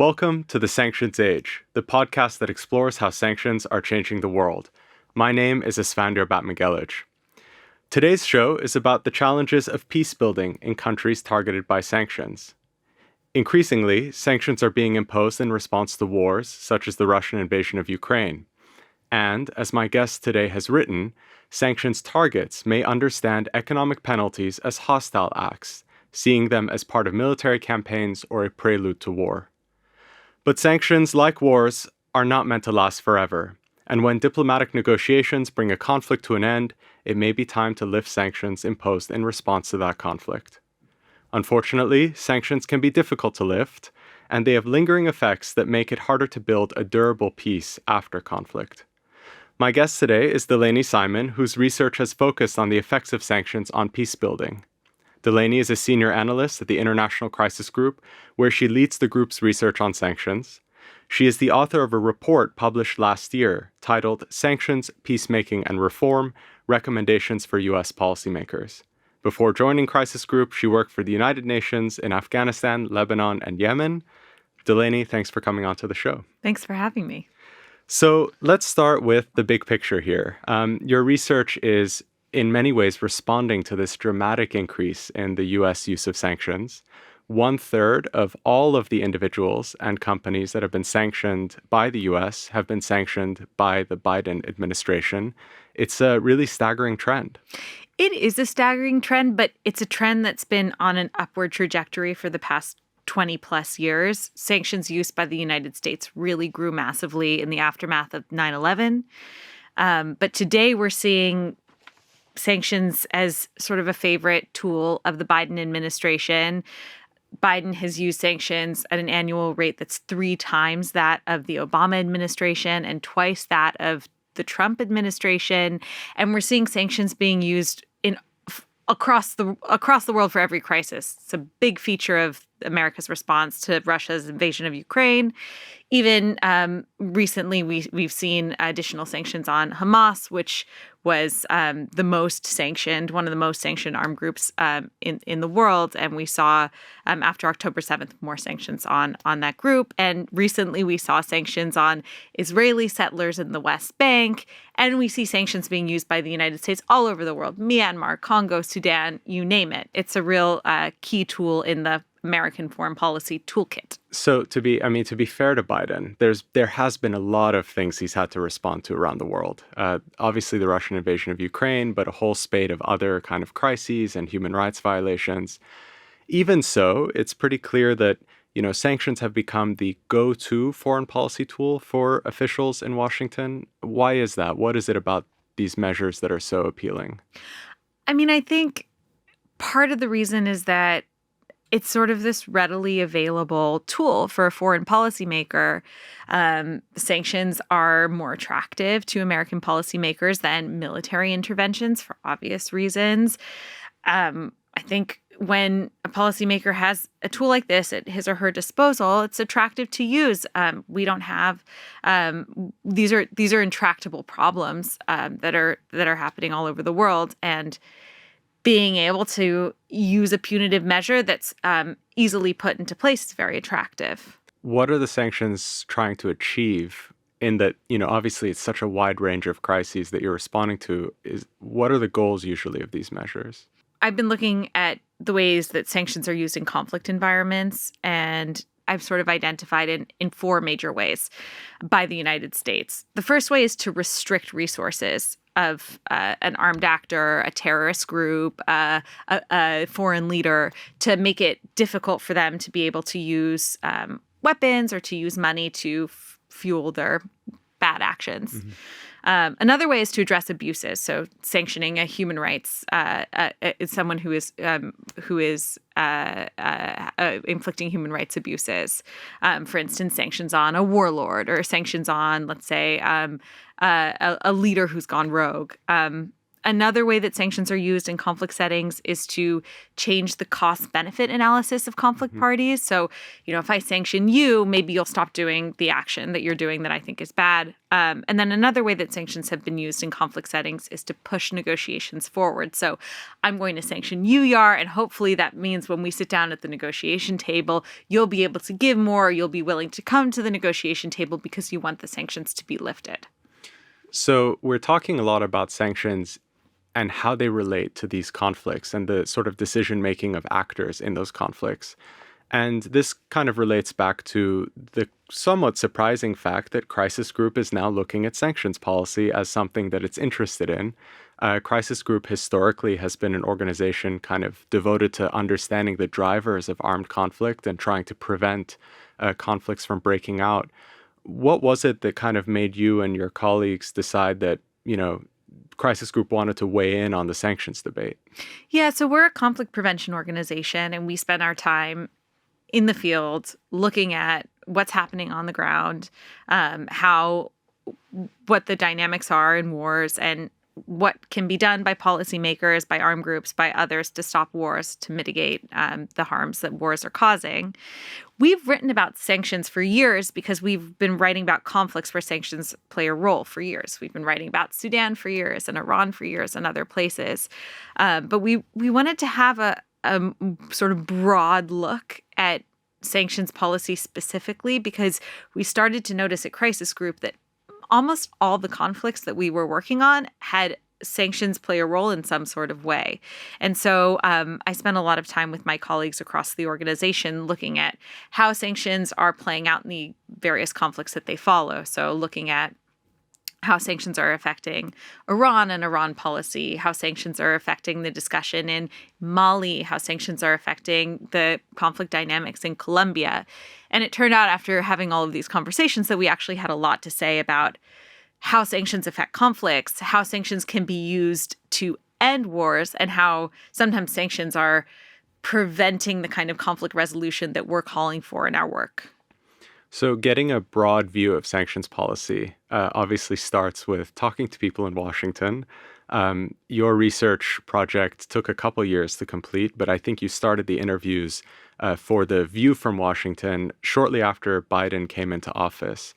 Welcome to the Sanctions Age, the podcast that explores how sanctions are changing the world. My name is Esfandyar Batmanghelidj. Today's show is about the challenges of peacebuilding in countries targeted by sanctions. Increasingly, sanctions are being imposed in response to wars, such as the Russian invasion of Ukraine. And, as my guest today has written, sanctions targets may understand economic penalties as hostile acts, seeing them as part of military campaigns or a prelude to war. But sanctions, like wars, are not meant to last forever. And when diplomatic negotiations bring a conflict to an end, it may be time to lift sanctions imposed in response to that conflict. Unfortunately, sanctions can be difficult to lift, and they have lingering effects that make it harder to build a durable peace after conflict. My guest today is Delaney Simon, whose research has focused on the effects of sanctions on peacebuilding. Delaney is a senior analyst at the International Crisis Group, where she leads the group's research on sanctions. She is the author of a report published last year titled Sanctions, Peacemaking and Reform, Recommendations for U.S. Policymakers. Before joining Crisis Group, she worked for the United Nations in Afghanistan, Lebanon, and Yemen. Delaney, thanks for coming onto the show. Thanks for having me. So let's start with the big picture here. Your research is in many ways responding to this dramatic increase in the U.S. use of sanctions. 1/3 of all of the individuals and companies that have been sanctioned by the U.S. have been sanctioned by the Biden administration. It's a really staggering trend. It is a staggering trend, but it's a trend that's been on an upward trajectory for the past 20 plus years. Sanctions use by the United States really grew massively in the aftermath of 9/11. But today we're seeing sanctions as sort of a favorite tool of the Biden administration. Biden has used sanctions at an annual rate that's 3 times that of the Obama administration and twice that of the Trump administration. And we're seeing sanctions being used across the world for every crisis. It's a big feature of America's response to Russia's invasion of Ukraine. Even recently, we've seen additional sanctions on Hamas, which was the most sanctioned, one of the most sanctioned armed groups in the world. And we saw after October 7th more sanctions on that group. And recently, we saw sanctions on Israeli settlers in the West Bank. And we see sanctions being used by the United States all over the world: Myanmar, Congo, Sudan, you name it. It's a real key tool in the American foreign policy toolkit. So to be fair to Biden, there has been a lot of things he's had to respond to around the world. Obviously, the Russian invasion of Ukraine, but a whole spate of other kind of crises and human rights violations. Even so, it's pretty clear that sanctions have become the go-to foreign policy tool for officials in Washington. Why is that? What is it about these measures that are so appealing? I think part of the reason is that it's sort of this readily available tool for a foreign policymaker. Sanctions are more attractive to American policymakers than military interventions for obvious reasons. I think when a policymaker has a tool like this at his or her disposal, it's attractive to use. We don't have these are intractable problems that are happening all over the world, and being able to use a punitive measure that's easily put into place is very attractive. What are the sanctions trying to achieve in that, obviously it's such a wide range of crises that you're responding to? What are the goals usually of these measures? I've been looking at the ways that sanctions are used in conflict environments, and I've sort of identified in 4 major ways by the United States. The first way is to restrict resources of an armed actor, a terrorist group, a foreign leader, to make it difficult for them to be able to use weapons or to use money to fuel their bad actions. Mm-hmm. Another way is to address abuses. So sanctioning a human rights someone who is inflicting human rights abuses. For instance, sanctions on a warlord, or sanctions on, let's say, a leader who's gone rogue. Another way that sanctions are used in conflict settings is to change the cost-benefit analysis of conflict parties. So, if I sanction you, maybe you'll stop doing the action that you're doing that I think is bad. And then another way that sanctions have been used in conflict settings is to push negotiations forward. So I'm going to sanction you, Yar, and hopefully that means when we sit down at the negotiation table, you'll be able to give more, you'll be willing to come to the negotiation table because you want the sanctions to be lifted. So we're talking a lot about sanctions and how they relate to these conflicts and the sort of decision-making of actors in those conflicts. And this kind of relates back to the somewhat surprising fact that Crisis Group is now looking at sanctions policy as something that it's interested in. Crisis Group historically has been an organization kind of devoted to understanding the drivers of armed conflict and trying to prevent conflicts from breaking out. What was it that kind of made you and your colleagues decide that, Crisis Group wanted to weigh in on the sanctions debate? Yeah, so we're a conflict prevention organization, and we spend our time in the field looking at what's happening on the ground, what the dynamics are in wars, and what can be done by policymakers, by armed groups, by others to stop wars, to mitigate the harms that wars are causing. We've written about sanctions for years because we've been writing about conflicts where sanctions play a role for years. We've been writing about Sudan for years and Iran for years and other places. But we wanted to have a sort of broad look at sanctions policy specifically because we started to notice at Crisis Group that almost all the conflicts that we were working on had sanctions play a role in some sort of way. And so I spent a lot of time with my colleagues across the organization looking at how sanctions are playing out in the various conflicts that they follow. So looking at how sanctions are affecting Iran and Iran policy, how sanctions are affecting the discussion in Mali, how sanctions are affecting the conflict dynamics in Colombia. And it turned out after having all of these conversations that we actually had a lot to say about how sanctions affect conflicts, how sanctions can be used to end wars, and how sometimes sanctions are preventing the kind of conflict resolution that we're calling for in our work. So getting a broad view of sanctions policy obviously starts with talking to people in Washington. Your research project took a couple years to complete, but I think you started the interviews for The View from Washington shortly after Biden came into office.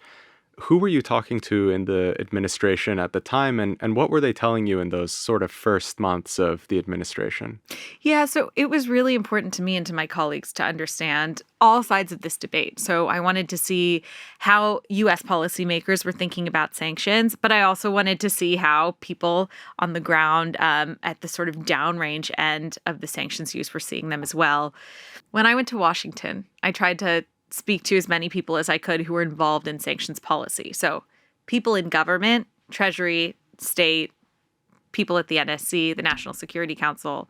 Who were you talking to in the administration at the time, and what were they telling you in those sort of first months of the administration? Yeah, so it was really important to me and to my colleagues to understand all sides of this debate. So I wanted to see how U.S. policymakers were thinking about sanctions, but I also wanted to see how people on the ground at the sort of downrange end of the sanctions use were seeing them as well. When I went to Washington, I tried to speak to as many people as I could who were involved in sanctions policy. So people in government, Treasury, state, people at the NSC, the National Security Council.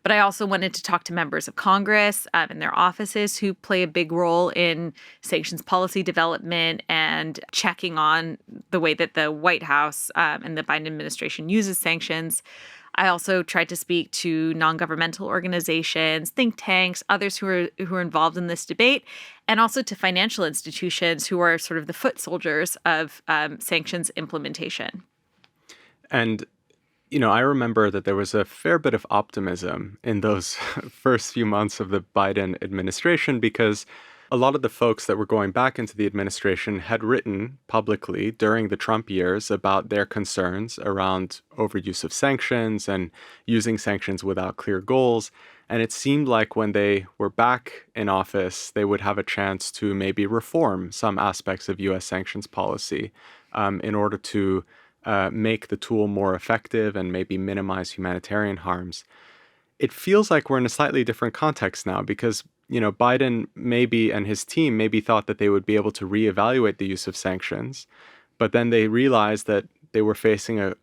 But I also wanted to talk to members of Congress and their offices who play a big role in sanctions policy development and checking on the way that the White House and the Biden administration uses sanctions. I also tried to speak to non-governmental organizations, think tanks, others who are involved in this debate, and also to financial institutions who are sort of the foot soldiers of sanctions implementation. And, I remember that there was a fair bit of optimism in those first few months of the Biden administration because a lot of the folks that were going back into the administration had written publicly during the Trump years about their concerns around overuse of sanctions and using sanctions without clear goals. And it seemed like when they were back in office, they would have a chance to maybe reform some aspects of U.S. sanctions policy in order to make the tool more effective and maybe minimize humanitarian harms. It feels like we're in a slightly different context now because Biden maybe and his team maybe thought that they would be able to reevaluate the use of sanctions, but then they realized that they were facing a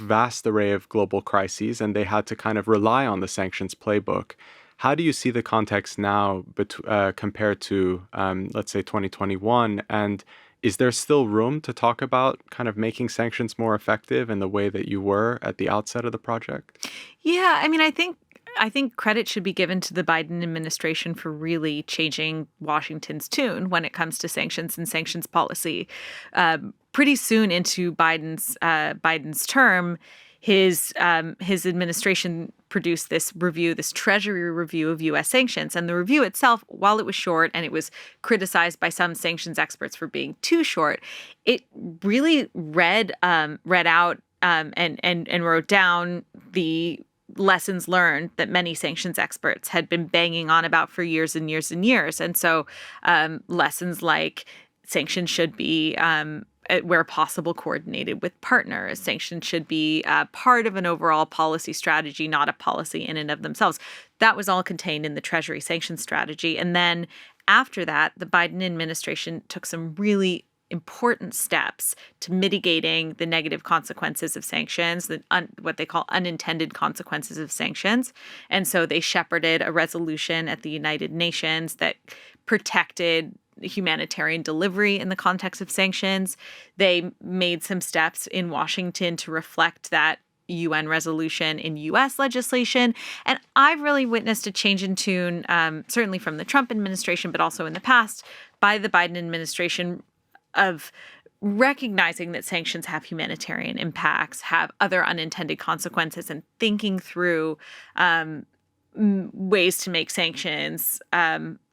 vast array of global crises and they had to kind of rely on the sanctions playbook. How do you see the context now compared to, let's say, 2021? And is there still room to talk about kind of making sanctions more effective in the way that you were at the outset of the project? Yeah, I mean, I think credit should be given to the Biden administration for really changing Washington's tune when it comes to sanctions and sanctions policy. Pretty soon into Biden's term, his administration produced this review, this Treasury review of U.S. sanctions. And the review itself, while it was short and it was criticized by some sanctions experts for being too short, it really read out and wrote down the lessons learned that many sanctions experts had been banging on about for years and years and years. And so lessons like sanctions should be, where possible, coordinated with partners. Sanctions should be part of an overall policy strategy, not a policy in and of themselves. That was all contained in the Treasury sanctions strategy. And then after that, the Biden administration took some really important steps to mitigating the negative consequences of sanctions, what they call unintended consequences of sanctions. And so they shepherded a resolution at the United Nations that protected humanitarian delivery in the context of sanctions. They made some steps in Washington to reflect that UN resolution in U.S. legislation. And I've really witnessed a change in tune, certainly from the Trump administration, but also in the past by the Biden administration, of recognizing that sanctions have humanitarian impacts, have other unintended consequences, and thinking through ways to make sanctions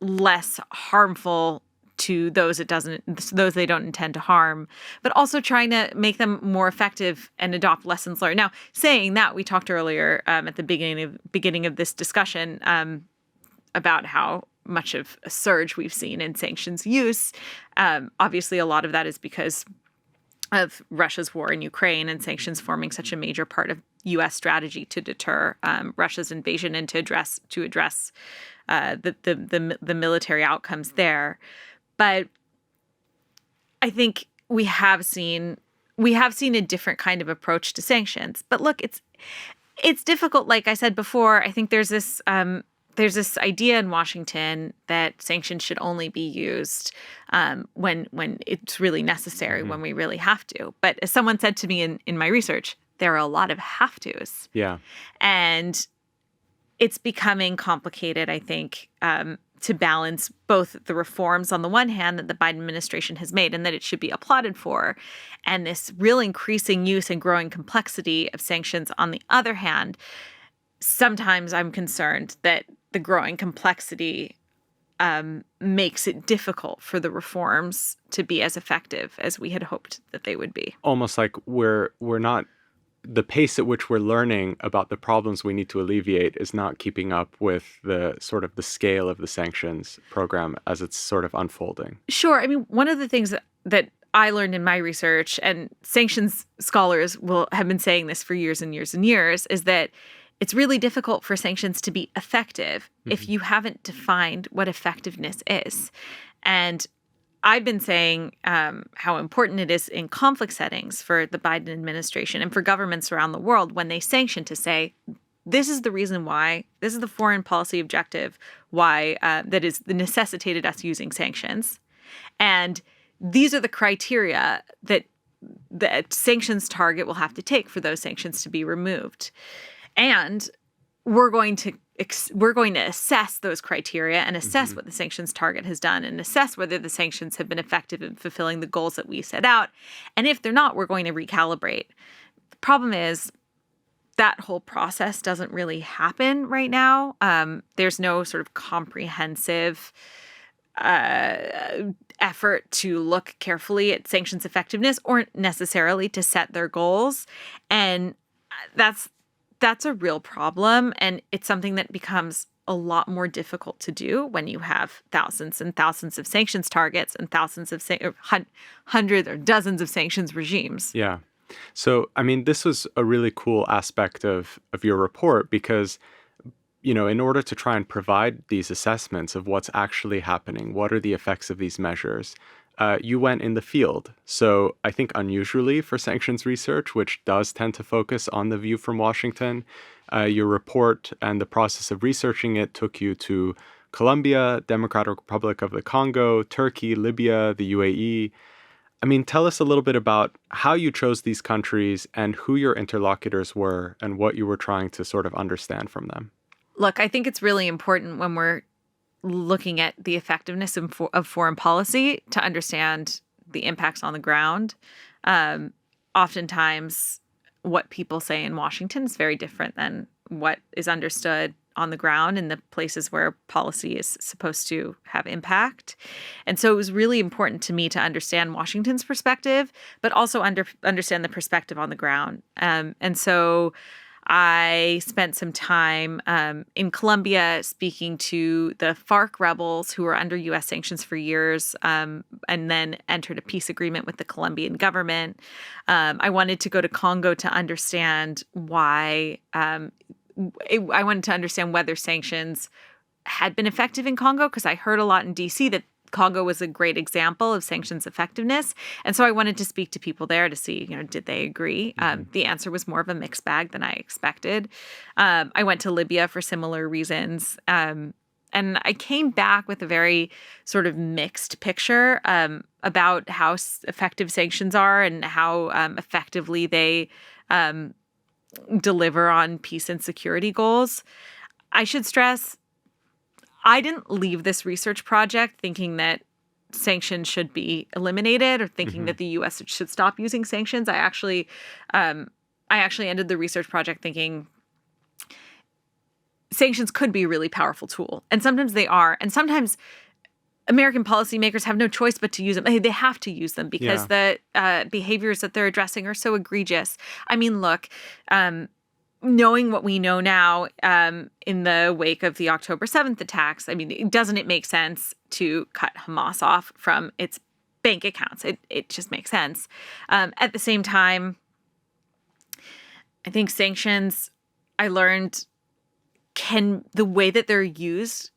less harmful to those they don't intend to harm, but also trying to make them more effective and adopt lessons learned. Now, saying that, we talked earlier at the beginning of this discussion about how much of a surge we've seen in sanctions use. Obviously, a lot of that is because of Russia's war in Ukraine and sanctions forming such a major part of U.S. strategy to deter Russia's invasion and to address the military outcomes there. But I think we have seen a different kind of approach to sanctions. But look, it's difficult. Like I said before, I think there's this idea in Washington that sanctions should only be used when it's really necessary, when we really have to. But as someone said to me in my research, there are a lot of have tos. Yeah. And it's becoming complicated, I think, to balance both the reforms on the one hand that the Biden administration has made and that it should be applauded for, and this real increasing use and growing complexity of sanctions on the other hand. Sometimes I'm concerned that the growing complexity makes it difficult for the reforms to be as effective as we had hoped that they would be. Almost like we're not, the pace at which we're learning about the problems we need to alleviate is not keeping up with the sort of the scale of the sanctions program as it's sort of unfolding. Sure. I mean, one of the things that I learned in my research, and sanctions scholars have been saying this for years and years and years, is that it's really difficult for sanctions to be effective if you haven't defined what effectiveness is. And I've been saying how important it is in conflict settings for the Biden administration and for governments around the world when they sanction to say, this is the reason why, this is the foreign policy objective why that is necessitated us using sanctions. And these are the criteria that the sanctions target will have to take for those sanctions to be removed. And we're going to assess those criteria and assess what the sanctions target has done and assess whether the sanctions have been effective in fulfilling the goals that we set out. And if they're not, we're going to recalibrate. The problem is that whole process doesn't really happen right now. There's no sort of comprehensive effort to look carefully at sanctions effectiveness or necessarily to set their goals. And that's a real problem, and it's something that becomes a lot more difficult to do when you have thousands and thousands of sanctions targets and thousands of hundreds or dozens of sanctions regimes. Yeah. So, I mean, this was a really cool aspect of your report because, you know, in order to try and provide these assessments of what's actually happening, what are the effects of these measures, you went in the field. So I think unusually for sanctions research, which does tend to focus on the view from Washington, your report and the process of researching it took you to Colombia, Democratic Republic of the Congo, Turkey, Libya, the UAE. I mean, tell us a little bit about how you chose these countries and who your interlocutors were and what you were trying to sort of understand from them. Look, I think it's really important when we're looking at the effectiveness of foreign policy to understand the impacts on the ground. Oftentimes, what people say in Washington is very different than what is understood on the ground in the places where policy is supposed to have impact. And so it was really important to me to understand Washington's perspective, but also understand the perspective on the ground. And so I spent some time in Colombia speaking to the FARC rebels who were under U.S. sanctions for years, and then entered a peace agreement with the Colombian government. I wanted to go to Congo to understand why. I wanted to understand whether sanctions had been effective in Congo, because I heard a lot in D.C. that Congo was a great example of sanctions effectiveness. And so I wanted to speak to people there to see, did they agree? The answer was more of a mixed bag than I expected. I went to Libya for similar reasons. And I came back with a very sort of mixed picture about how effective sanctions are and how effectively they deliver on peace and security goals. I should stress, I didn't leave this research project thinking that sanctions should be eliminated or thinking that the U.S. should stop using sanctions. I actually ended the research project thinking sanctions could be a really powerful tool. And sometimes they are. And sometimes American policymakers have no choice but to use them. They have to use them because the behaviors that they're addressing are so egregious. I mean, look, knowing what we know now in the wake of the October 7th attacks, I mean, doesn't it make sense to cut Hamas off from its bank accounts? It just makes sense. At the same time, I think sanctions, I learned, the way that they're used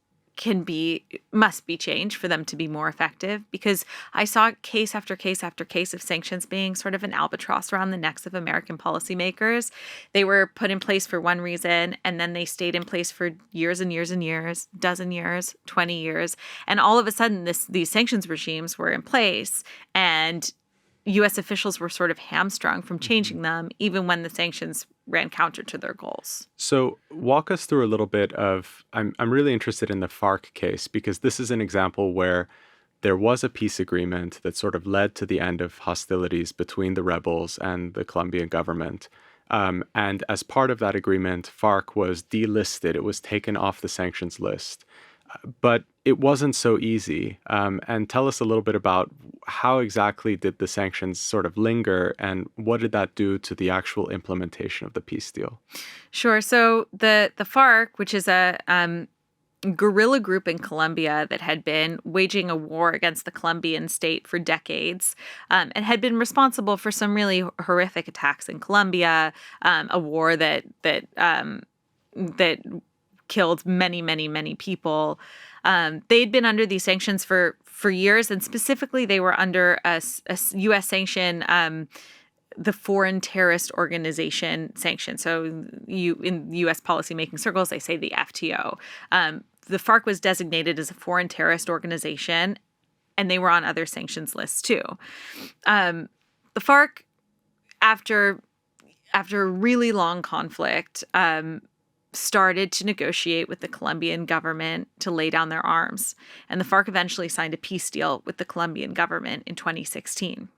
must be changed for them to be more effective, because I saw case after case after case of sanctions being sort of an albatross around the necks of American policymakers. They were put in place for one reason, and then they stayed in place for years and years and years, dozen years, 20 years. And all of a sudden these sanctions regimes were in place, and U.S. officials were sort of hamstrung from changing them, even when the sanctions ran counter to their goals. So walk us through a little bit of, I'm really interested in the FARC case, because this is an example where there was a peace agreement that sort of led to the end of hostilities between the rebels and the Colombian government. And as part of that agreement, FARC was delisted. It was taken off the sanctions list. But it wasn't so easy. And tell us a little bit about how exactly did the sanctions sort of linger, and what did that do to the actual implementation of the peace deal? Sure. So the FARC, which is a guerrilla group in Colombia that had been waging a war against the Colombian state for decades, and had been responsible for some really horrific attacks in Colombia, a war that killed many, many, many people. They'd been under these sanctions for years, and specifically they were under a U.S. sanction, the Foreign Terrorist Organization sanction. So in U.S. policymaking circles, they say the FTO. The FARC was designated as a foreign terrorist organization, and they were on other sanctions lists too. The FARC, after a really long conflict, started to negotiate with the Colombian government to lay down their arms. And the FARC eventually signed a peace deal with the Colombian government in 2016.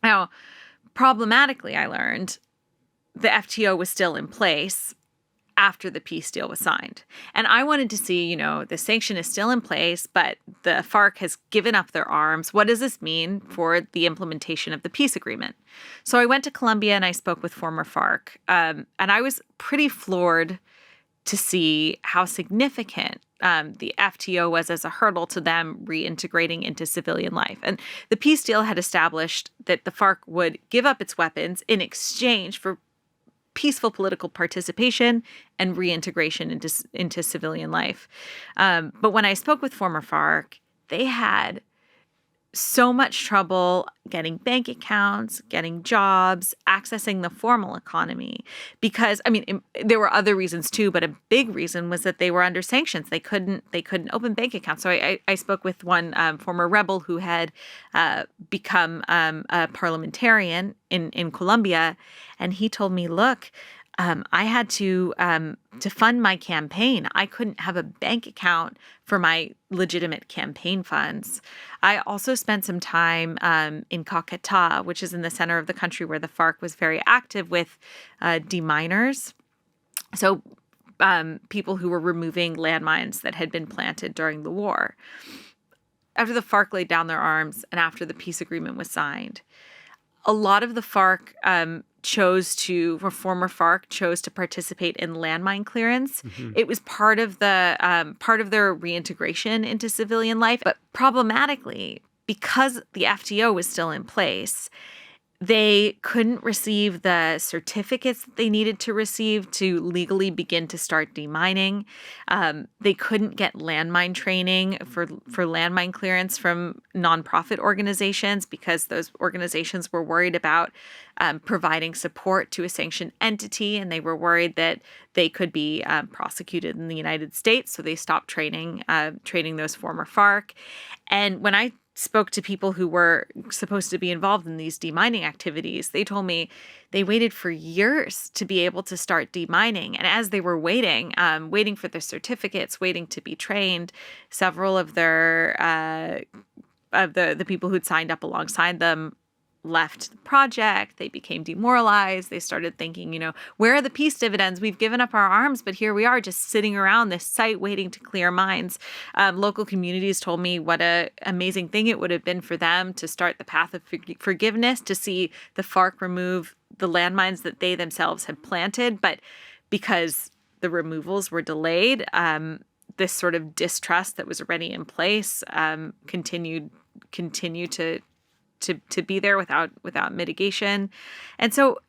Now, problematically, I learned the FTO was still in place after the peace deal was signed. And I wanted to see, the sanction is still in place, but the FARC has given up their arms. What does this mean for the implementation of the peace agreement? So I went to Colombia and I spoke with former FARC. And I was pretty floored to see how significant the FTO was as a hurdle to them reintegrating into civilian life. And the peace deal had established that the FARC would give up its weapons in exchange for peaceful political participation and reintegration into civilian life. But when I spoke with former FARC, they had so much trouble getting bank accounts, getting jobs, accessing the formal economy. Because, there were other reasons too, but a big reason was that they were under sanctions. They couldn't open bank accounts. So I spoke with one former rebel who had become a parliamentarian in Colombia, and he told me, look, I had to to fund my campaign. I couldn't have a bank account for my legitimate campaign funds. I also spent some time in Caquetá, which is in the center of the country where the FARC was very active with deminers. So people who were removing landmines that had been planted during the war. After the FARC laid down their arms and after the peace agreement was signed, a lot of the FARC former FARC chose to participate in landmine clearance. Mm-hmm. It was part of their reintegration into civilian life. But problematically, because the FTO was still in place, they couldn't receive the certificates that they needed to receive to legally begin to start demining. They couldn't get landmine training for landmine clearance from nonprofit organizations because those organizations were worried about providing support to a sanctioned entity, and they were worried that they could be prosecuted in the United States. So they stopped training those former FARC. And when I spoke to people who were supposed to be involved in these demining activities, they told me they waited for years to be able to start demining. And as they were waiting for their certificates, waiting to be trained, several of the people who'd signed up alongside them left the project. They became demoralized. They started thinking, where are the peace dividends? We've given up our arms, but here we are just sitting around this site waiting to clear mines. Local communities told me what an amazing thing it would have been for them to start the path of forgiveness, to see the FARC remove the landmines that they themselves had planted. But because the removals were delayed, this sort of distrust that was already in place continued to be there without mitigation. And so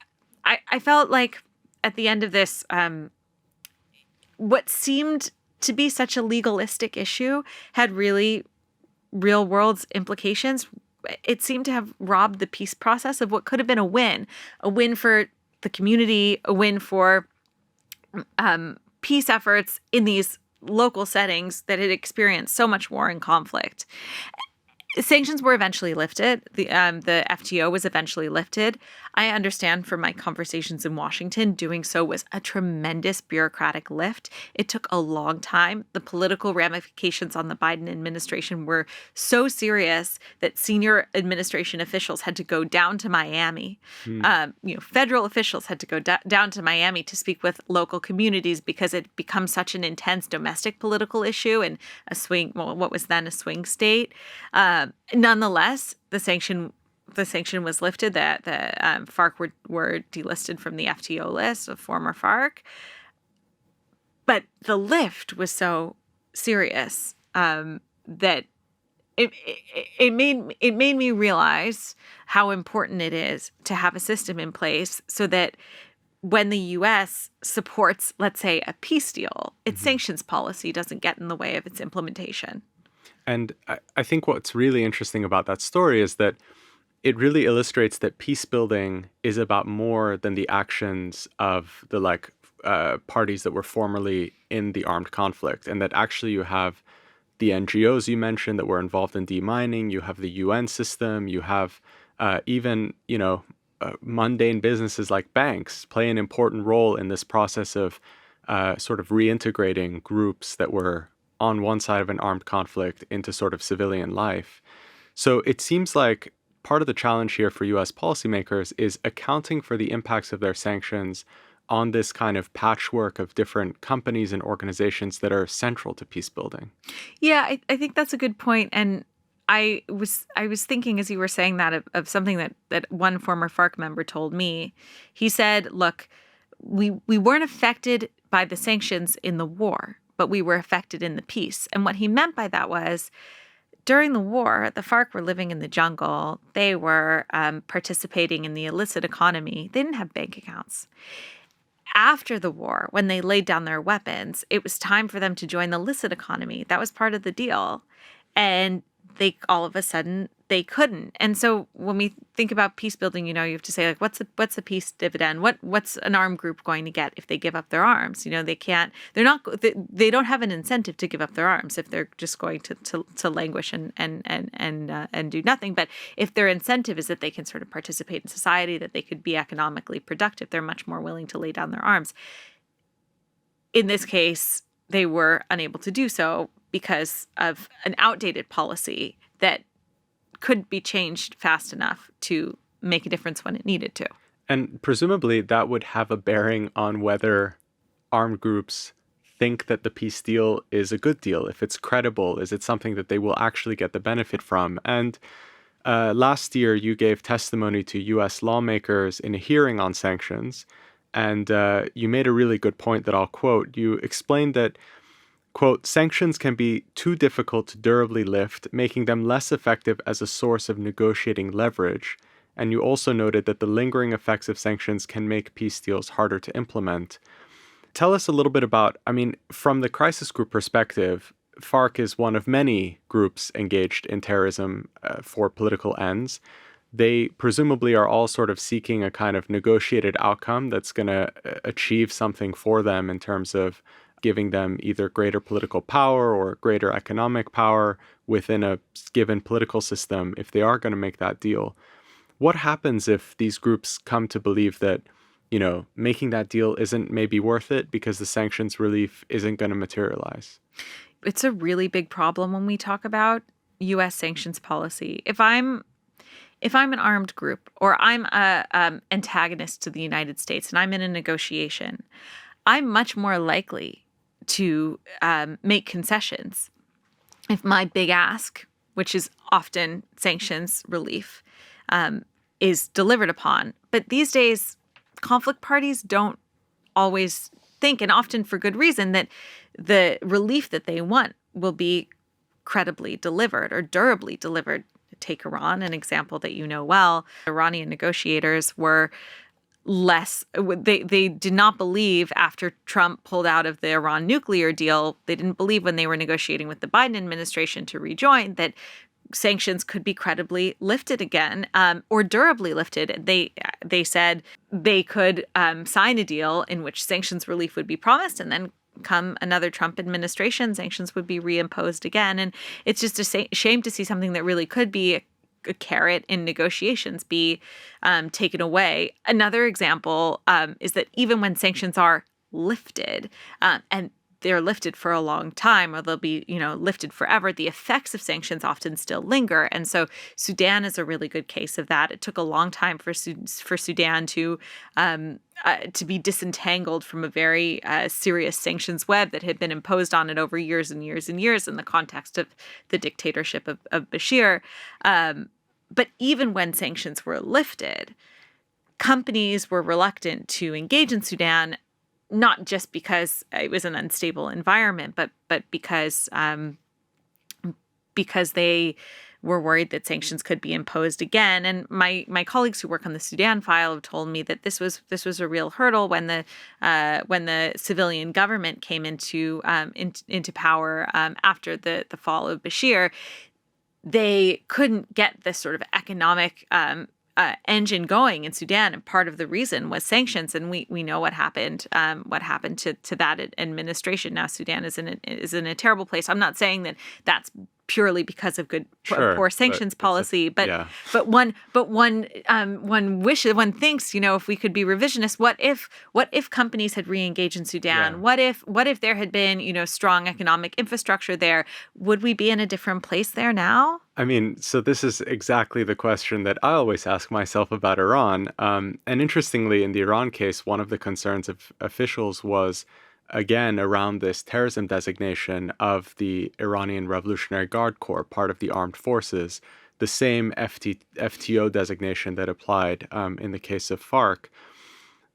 I felt like at the end of this, what seemed to be such a legalistic issue had really real world implications. It seemed to have robbed the peace process of what could have been a win for the community, a win for peace efforts in these local settings that had experienced so much war and conflict. Sanctions were eventually lifted. The FTO was eventually lifted. I understand from my conversations in Washington, doing so was a tremendous bureaucratic lift. It took a long time. The political ramifications on the Biden administration were so serious that senior administration officials had to go down to Miami. Federal officials had to go down to Miami to speak with local communities because it becomes such an intense domestic political issue and what was then a swing state. Nonetheless, the sanction was lifted. That the FARC were delisted from the FTO list of former FARC. But the lift was so serious that it made me realize how important it is to have a system in place so that when the U.S. supports, let's say, a peace deal, its sanctions policy doesn't get in the way of its implementation. And I think what's really interesting about that story is that it really illustrates that peace building is about more than the actions of the parties that were formerly in the armed conflict, and that actually you have the NGOs you mentioned that were involved in demining, you have the UN system, you have even mundane businesses like banks play an important role in this process of sort of reintegrating groups that were on one side of an armed conflict into sort of civilian life. So it seems like part of the challenge here for U.S. policymakers is accounting for the impacts of their sanctions on this kind of patchwork of different companies and organizations that are central to peace building. Yeah, I think that's a good point. And I was thinking as you were saying that of something that one former FARC member told me. He said, look, we weren't affected by the sanctions in the war, but we were affected in the peace. And what he meant by that was during the war, the FARC were living in the jungle. They were participating in the illicit economy. They didn't have bank accounts. After the war, when they laid down their weapons, it was time for them to join the licit economy. That was part of the deal. And they all of a sudden they couldn't. And so when we think about peace building, you have to say, like, what's a peace dividend? What's an armed group going to get if they give up their arms? They don't have an incentive to give up their arms if they're just going to languish and do nothing. But if their incentive is that they can sort of participate in society, that they could be economically productive, they're much more willing to lay down their arms. in this case, they were unable to do so because of an outdated policy that could be changed fast enough to make a difference when it needed to. And presumably that would have a bearing on whether armed groups think that the peace deal is a good deal, if it's credible, is it something that they will actually get the benefit from? And last year, you gave testimony to U.S. lawmakers in a hearing on sanctions, and you made a really good point that I'll quote. You explained that, quote, sanctions can be too difficult to durably lift, making them less effective as a source of negotiating leverage. And you also noted that the lingering effects of sanctions can make peace deals harder to implement. Tell us a little bit about, from the crisis group perspective, FARC is one of many groups engaged in terrorism for political ends. They presumably are all sort of seeking a kind of negotiated outcome that's going to achieve something for them in terms of giving them either greater political power or greater economic power within a given political system if they are going to make that deal. What happens if these groups come to believe that, making that deal isn't maybe worth it because the sanctions relief isn't going to materialize? It's a really big problem when we talk about U.S. sanctions policy. If I'm an armed group or I'm a antagonist to the United States and I'm in a negotiation, I'm much more likely to make concessions if my big ask, which is often sanctions relief, is delivered upon. But these days, conflict parties don't always think, and often for good reason, that the relief that they want will be credibly delivered or durably delivered. Take Iran, an example that you know well. Iranian negotiators were they did not believe after Trump pulled out of the Iran nuclear deal, they didn't believe when they were negotiating with the Biden administration to rejoin that sanctions could be credibly lifted again or durably lifted. They said they could sign a deal in which sanctions relief would be promised, and then come another Trump administration, sanctions would be reimposed again. And it's just a shame to see something that really could be a carrot in negotiations be taken away. Another example is that even when sanctions are lifted, and they're lifted for a long time, or they'll be, lifted forever, the effects of sanctions often still linger. And so Sudan is a really good case of that. It took a long time for Sudan to be disentangled from a very serious sanctions web that had been imposed on it over years and years and years in the context of the dictatorship of Bashir. But even when sanctions were lifted, companies were reluctant to engage in Sudan, not just because it was an unstable environment, but because they were worried that sanctions could be imposed again. And my colleagues who work on the Sudan file have told me that this was a real hurdle when the civilian government came into power after the fall of Bashir. They couldn't get this sort of economic engine going in Sudan, and part of the reason was sanctions. And we know what happened. What happened to that administration. Now Sudan is in a terrible place. I'm not saying that that's purely because of poor sanctions policy, but one wishes, one thinks, if we could be revisionist, what if companies had re-engaged in Sudan? Yeah. What if there had been, strong economic infrastructure there? Would we be in a different place there now? So this is exactly the question that I always ask myself about Iran. And interestingly, in the Iran case, one of the concerns of officials was, again, around this terrorism designation of the Iranian Revolutionary Guard Corps, part of the armed forces, the same FTO designation that applied in the case of FARC.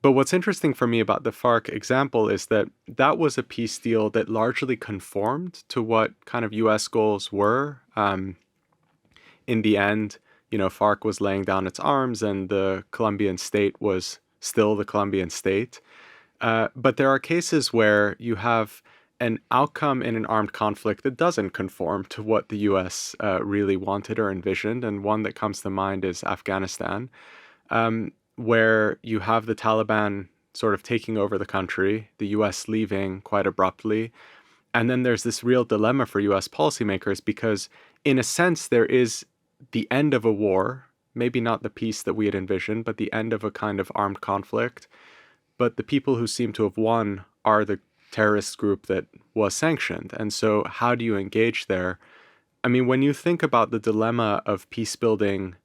But what's interesting for me about the FARC example is that that was a peace deal that largely conformed to what kind of U.S. goals were. In the end, FARC was laying down its arms and the Colombian state was still the Colombian state. But there are cases where you have an outcome in an armed conflict that doesn't conform to what the U.S. Really wanted or envisioned. And one that comes to mind is Afghanistan, where you have the Taliban sort of taking over the country, the U.S. leaving quite abruptly. And then there's this real dilemma for U.S. policymakers because, in a sense, there is the end of a war, maybe not the peace that we had envisioned, but the end of a kind of armed conflict. But the people who seem to have won are the terrorist group that was sanctioned. And so how do you engage there? I mean, when you think about the dilemma of peace building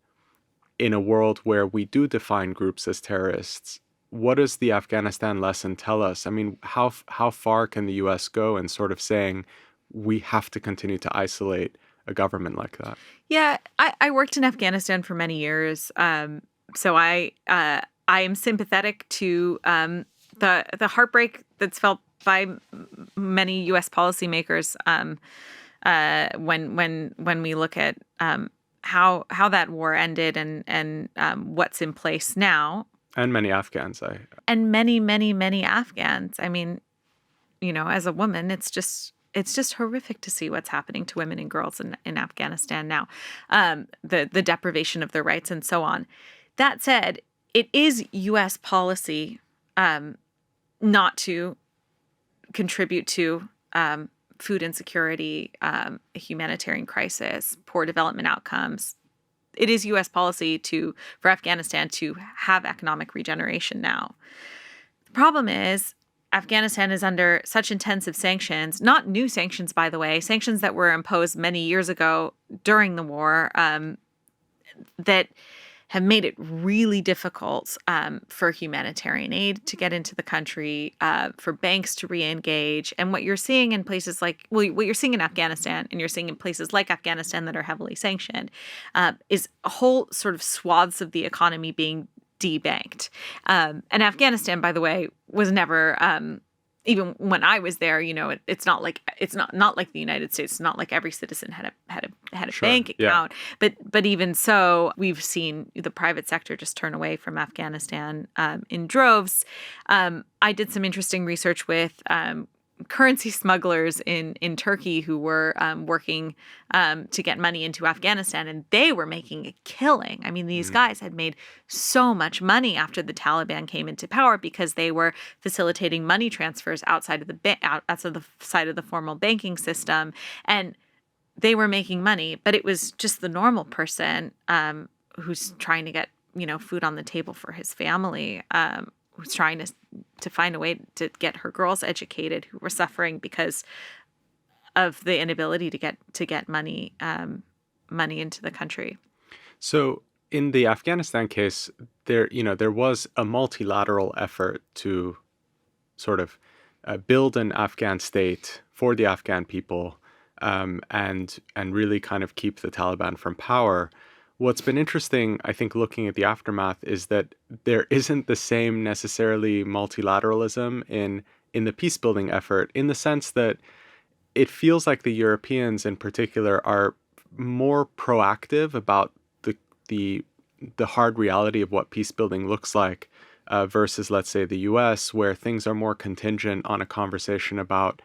in a world where we do define groups as terrorists, what does the Afghanistan lesson tell us? I mean, how far can the U.S. go in sort of saying we have to continue to isolate a government like that? Yeah, I worked in Afghanistan for many years, so I am sympathetic to the heartbreak that's felt by many U.S. policymakers when we look at how that war ended and what's in place now. And many Afghans. And many Afghans. I mean, as a woman, it's just horrific to see what's happening to women and girls in Afghanistan now, the deprivation of their rights and so on. That said, it is U.S. policy not to contribute to food insecurity, a humanitarian crisis, poor development outcomes. It is U.S. policy for Afghanistan to have economic regeneration now. The problem is Afghanistan is under such intensive sanctions, not new sanctions, by the way, sanctions that were imposed many years ago during the war, that have made it really difficult for humanitarian aid to get into the country, for banks to re-engage. And what you're seeing in places like, what you're seeing in Afghanistan and you're seeing in places like Afghanistan that are heavily sanctioned, is a whole sort of swaths of the economy being debanked. And Afghanistan, by the way, was never, even when I was there, it's not like the United States. It's not like every citizen had a Sure, bank account. yeah. But even so, we've seen the private sector just turn away from Afghanistan in droves. I did some interesting research with currency smugglers in Turkey who were working to get money into Afghanistan, and they were making a killing. I mean, these guys had made so much money after the Taliban came into power because they were facilitating money transfers outside of the formal banking system, and they were making money. But it was just the normal person who's trying to get food on the table for his family, who's trying to find a way to get her girls educated, who were suffering because of the inability to get money into the country. So in the Afghanistan case, there was a multilateral effort to sort of build an Afghan state for the Afghan people, and really kind of keep the Taliban from power. What's been interesting, I think, looking at the aftermath, is that there isn't the same necessarily multilateralism in the peacebuilding effort, in the sense that it feels like the Europeans in particular are more proactive about the hard reality of what peacebuilding looks like, versus, let's say, the US, where things are more contingent on a conversation about,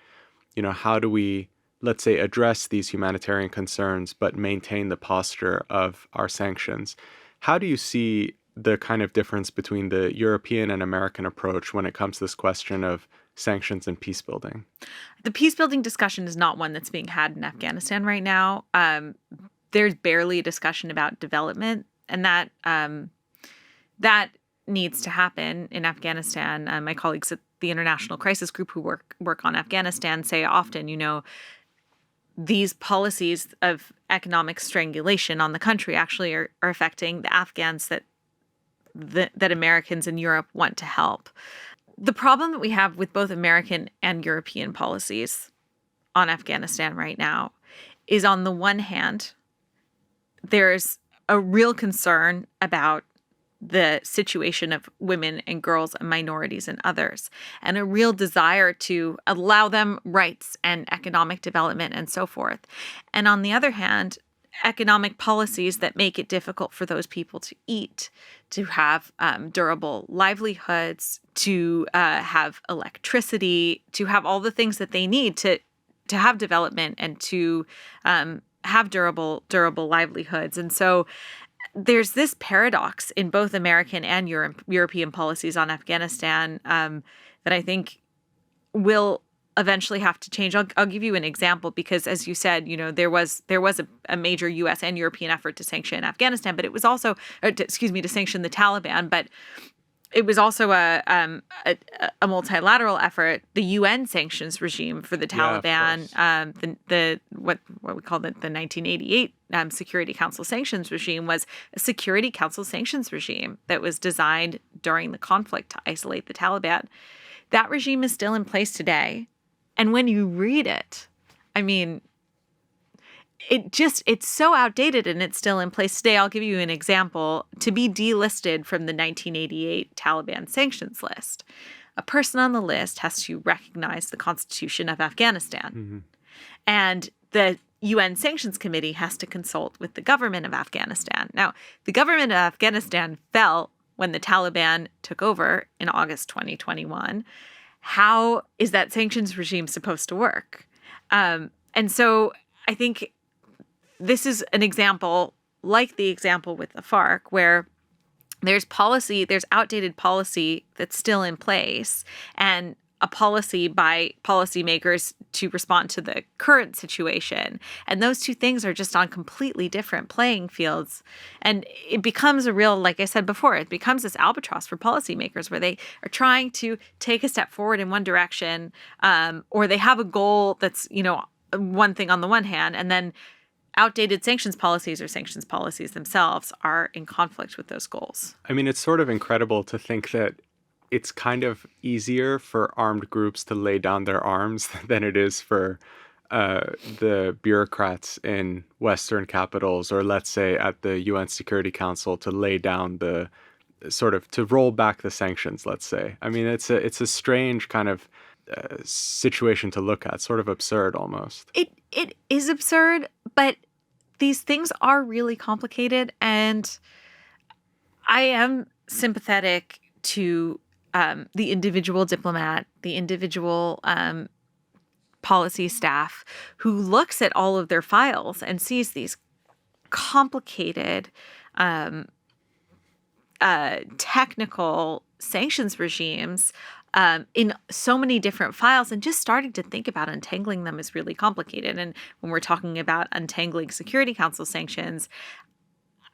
how do we, let's say, address these humanitarian concerns, but maintain the posture of our sanctions. How do you see the kind of difference between the European and American approach when it comes to this question of sanctions and peacebuilding? The peacebuilding discussion is not one that's being had in Afghanistan right now. There's barely a discussion about development, and that needs to happen in Afghanistan. My colleagues at the International Crisis Group who work on Afghanistan say often, these policies of economic strangulation on the country actually are affecting the Afghans that Americans in Europe want to help. The problem that we have with both American and European policies on Afghanistan right now is, on the one hand, there's a real concern about the situation of women and girls and minorities and others, and a real desire to allow them rights and economic development and so forth. And on the other hand, economic policies that make it difficult for those people to eat, to have durable livelihoods, to have electricity, to have all the things that they need to have development and to have durable livelihoods. And so there's this paradox in both American and European policies on Afghanistan that I think will eventually have to change. I'll give you an example because, as you said, there was a major U.S. and European effort to sanction Afghanistan, but it was also, to sanction the Taliban. But it was also a multilateral effort. The UN sanctions regime for the Taliban, the what we called it, the 1988 Security Council sanctions regime, was a Security Council sanctions regime that was designed during the conflict to isolate the Taliban. That regime is still in place today, and when you read it, I mean, it's so outdated and it's still in place today. I'll give you an example. To be delisted from the 1988 Taliban sanctions list, a person on the list has to recognize the Constitution of Afghanistan. Mm-hmm. And the UN Sanctions Committee has to consult with the government of Afghanistan. Now, the government of Afghanistan fell when the Taliban took over in August 2021. How is that sanctions regime supposed to work? And so I think this is an example like the example with the FARC, where there's outdated policy that's still in place, and a policy by policymakers to respond to the current situation. And those two things are just on completely different playing fields. And it becomes a real, like I said before, it becomes this albatross for policymakers where they are trying to take a step forward in one direction, or they have a goal that's, one thing on the one hand, and then outdated sanctions policies or sanctions policies themselves are in conflict with those goals. I mean, it's sort of incredible to think that it's kind of easier for armed groups to lay down their arms than it is for the bureaucrats in Western capitals, or let's say at the UN Security Council, to lay down the to roll back the sanctions, let's say. I mean, it's a strange kind of situation to look at, sort of absurd almost. It is absurd, but these things are really complicated, and I am sympathetic to the individual diplomat, the individual policy staff who looks at all of their files and sees these complicated technical sanctions regimes in so many different files, and just starting to think about untangling them is really complicated. And when we're talking about untangling Security Council sanctions,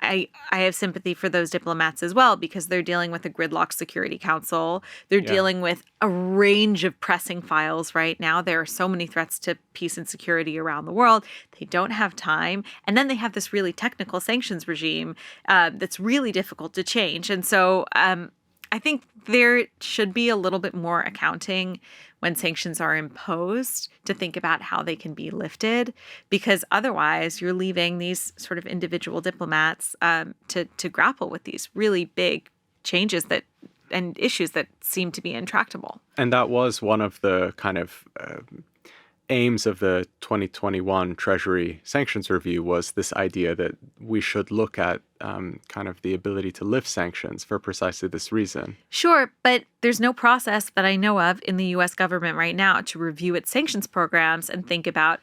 I have sympathy for those diplomats as well, because they're dealing with a gridlocked Security Council. They're dealing with a range of pressing files right now. There are so many threats to peace and security around the world. They don't have time. And then they have this really technical sanctions regime that's really difficult to change. And so I think there should be a little bit more accounting when sanctions are imposed to think about how they can be lifted, because otherwise you're leaving these sort of individual diplomats to grapple with these really big changes and issues that seem to be intractable. And that was one of the kind of aims of the 2021 Treasury Sanctions Review, was this idea that we should look at kind of the ability to lift sanctions for precisely this reason. Sure, but there's no process that I know of in the U.S. government right now to review its sanctions programs and think about,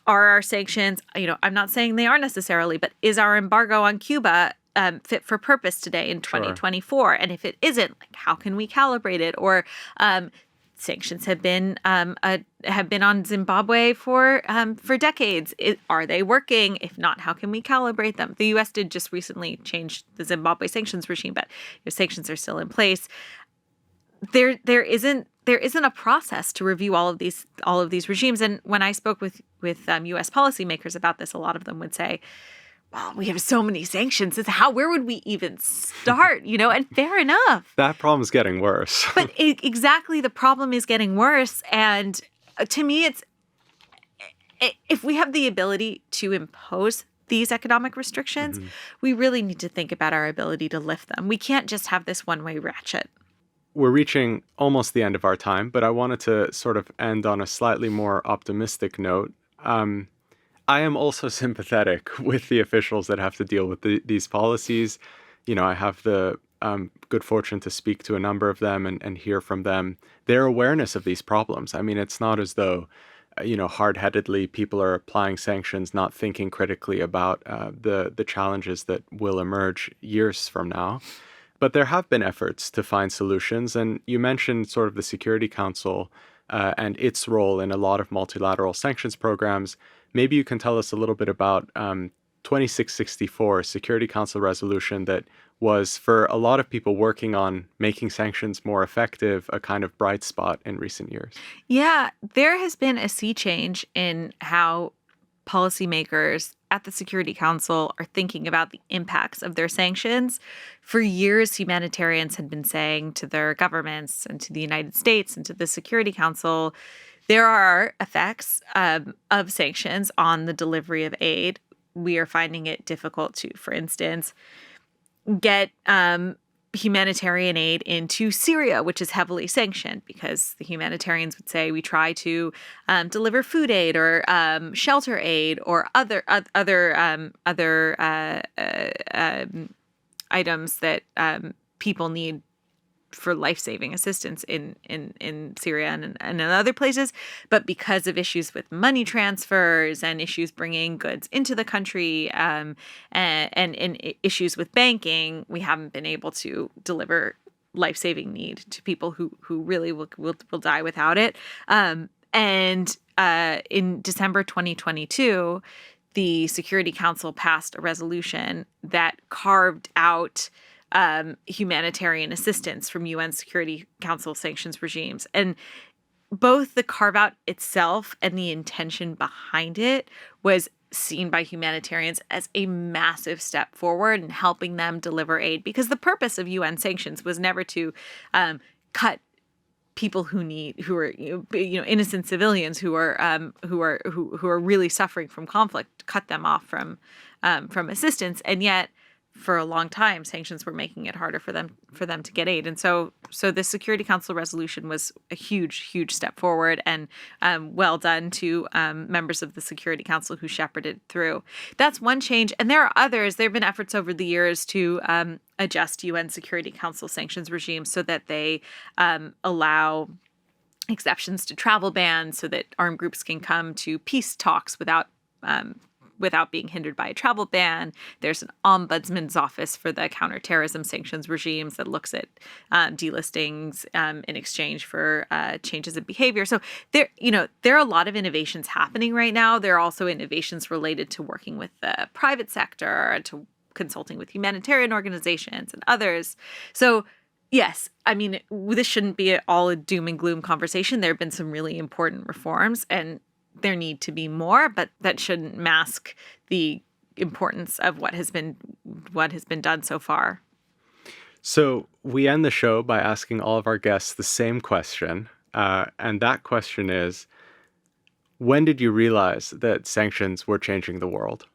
are our sanctions, I'm not saying they are necessarily, but is our embargo on Cuba fit for purpose today in 2024? Sure. And if it isn't, how can we calibrate it? Or sanctions have been on Zimbabwe for decades. Are they working? If not, how can we calibrate them? The U.S. did just recently change the Zimbabwe sanctions regime, but sanctions are still in place. There isn't a process to review all of these regimes. And when I spoke with U.S. policymakers about this, a lot of them would say, well, we have so many sanctions. Where would we even start? And fair enough. That problem's getting worse. But exactly, the problem is getting worse. And to me, if we have the ability to impose these economic restrictions, we really need to think about our ability to lift them. We can't just have this one-way ratchet. We're reaching almost the end of our time, but I wanted to sort of end on a slightly more optimistic note. I am also sympathetic with the officials that have to deal with these policies. I have the good fortune to speak to a number of them and hear from them their awareness of these problems. I mean, it's not as though, hard-headedly people are applying sanctions, not thinking critically about the challenges that will emerge years from now. But there have been efforts to find solutions. And you mentioned sort of the Security Council and its role in a lot of multilateral sanctions programs. Maybe you can tell us a little bit about 2664, Security Council resolution that was, for a lot of people working on making sanctions more effective, a kind of bright spot in recent years. Yeah, there has been a sea change in how policymakers at the Security Council are thinking about the impacts of their sanctions. For years, humanitarians had been saying to their governments and to the United States and to the Security Council, there are effects of sanctions on the delivery of aid. We are finding it difficult to, for instance, get humanitarian aid into Syria, which is heavily sanctioned, because the humanitarians would say we try to deliver food aid or shelter aid or other items that people need for life-saving assistance in Syria and in other places. But because of issues with money transfers and issues bringing goods into the country and issues with banking, we haven't been able to deliver life-saving need to people who really will die without it. And in December 2022, the Security Council passed a resolution that carved out humanitarian assistance from UN Security Council sanctions regimes. And both the carve out itself and the intention behind it was seen by humanitarians as a massive step forward in helping them deliver aid, because the purpose of UN sanctions was never to cut people who are innocent civilians who are really suffering from conflict, cut them off from assistance. And yet, for a long time, sanctions were making it harder for them to get aid. And so the Security Council resolution was a huge step forward, and well done to members of the Security Council who shepherded through. That's one change. And there are others. There have been efforts over the years to adjust UN Security Council sanctions regimes so that they allow exceptions to travel bans, so that armed groups can come to peace talks without being hindered by a travel ban. There's an ombudsman's office for the counterterrorism sanctions regimes that looks at delistings in exchange for changes in behavior. So there are a lot of innovations happening right now. There are also innovations related to working with the private sector, to consulting with humanitarian organizations and others. So yes, I mean, this shouldn't be all a doom and gloom conversation. There have been some really important reforms, and there need to be more, but that shouldn't mask the importance of what has been done so far. So we end the show by asking all of our guests the same question, and that question is, when did you realize that sanctions were changing the world?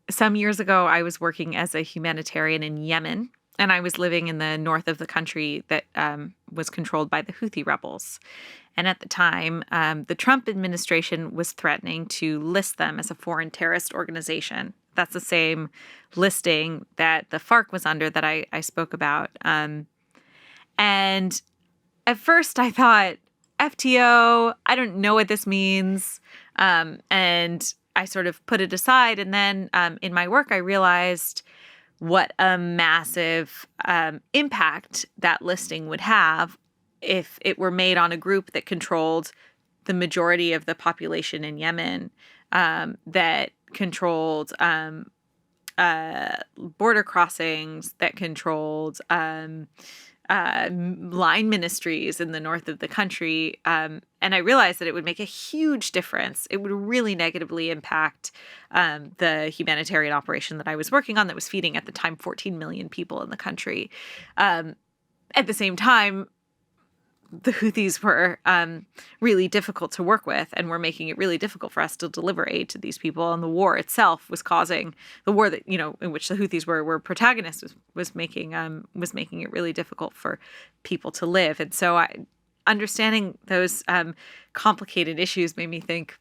Some years ago, I was working as a humanitarian in Yemen, and I was living in the north of the country that was controlled by the Houthi rebels. And at the time, the Trump administration was threatening to list them as a foreign terrorist organization. That's the same listing that the FARC was under that I spoke about. And at first I thought, FTO, I don't know what this means. And I sort of put it aside. And then in my work, I realized what a massive impact that listing would have if it were made on a group that controlled the majority of the population in Yemen, that controlled border crossings, that controlled line ministries in the north of the country. And I realized that it would make a huge difference. It would really negatively impact the humanitarian operation that I was working on that was feeding, at the time, 14 million people in the country. At the same time, the Houthis were really difficult to work with, and were making it really difficult for us to deliver aid to these people. And the war itself was causing the war that, in which the Houthis were protagonists, was making it really difficult for people to live. And so understanding those complicated issues made me think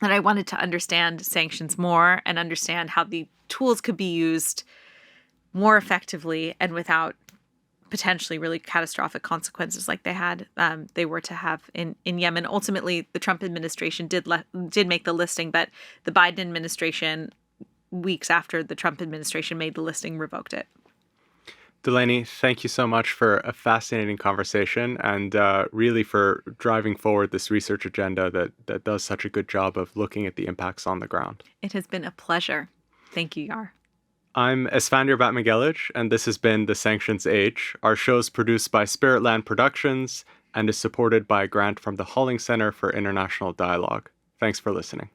that I wanted to understand sanctions more and understand how the tools could be used more effectively and without potentially really catastrophic consequences like they were to have in Yemen. Ultimately, the Trump administration did make the listing, but the Biden administration, weeks after the Trump administration made the listing, revoked it. Delaney, thank you so much for a fascinating conversation, and really for driving forward this research agenda that does such a good job of looking at the impacts on the ground. It has been a pleasure. Thank you, Yar. I'm Esfandyar Batmanghelidj, and this has been The Sanctions Age. Our show is produced by Spiritland Productions and is supported by a grant from the Halling Center for International Dialogue. Thanks for listening.